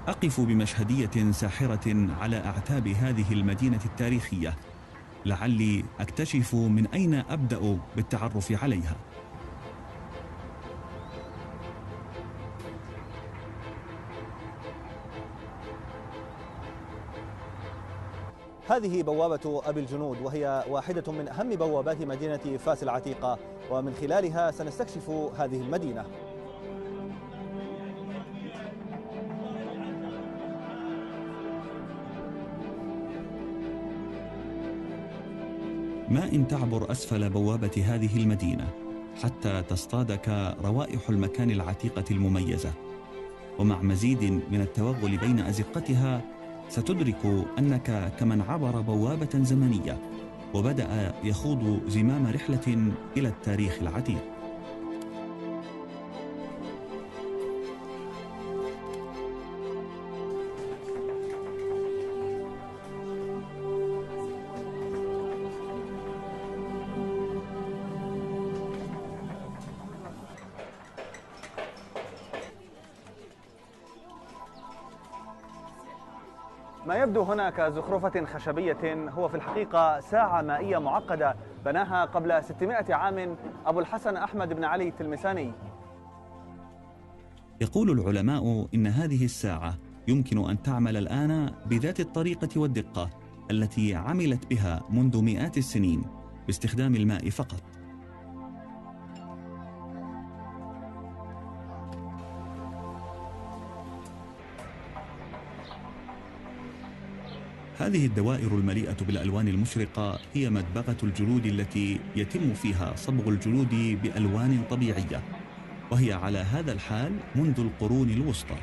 أقف بمشهدية ساحرة على أعتاب هذه المدينة التاريخية، لعلي أكتشف من أين أبدأ بالتعرف عليها. هذه بوابة أبي الجنود، وهي واحدة من أهم بوابات مدينة فاس العتيقة، ومن خلالها سنستكشف هذه المدينة. ما إن تعبر أسفل بوابة هذه المدينة حتى تصطادك روائح المكان العتيقة المميزة، ومع مزيد من التوغل بين أزقتها ستدرك أنك كمن عبر بوابة زمنية وبدأ يخوض زمام رحلة إلى التاريخ العتيق. ما يبدو هنا كزخرفة خشبية هو في الحقيقة ساعة مائية معقدة بناها قبل 600 عام أبو الحسن أحمد بن علي التلمساني. يقول العلماء إن هذه الساعة يمكن أن تعمل الآن بذات الطريقة والدقة التي عملت بها منذ مئات السنين باستخدام الماء فقط. هذه الدوائر المليئة بالألوان المشرقة هي مدبغة الجلود التي يتم فيها صبغ الجلود بألوان طبيعية، وهي على هذا الحال منذ القرون الوسطى.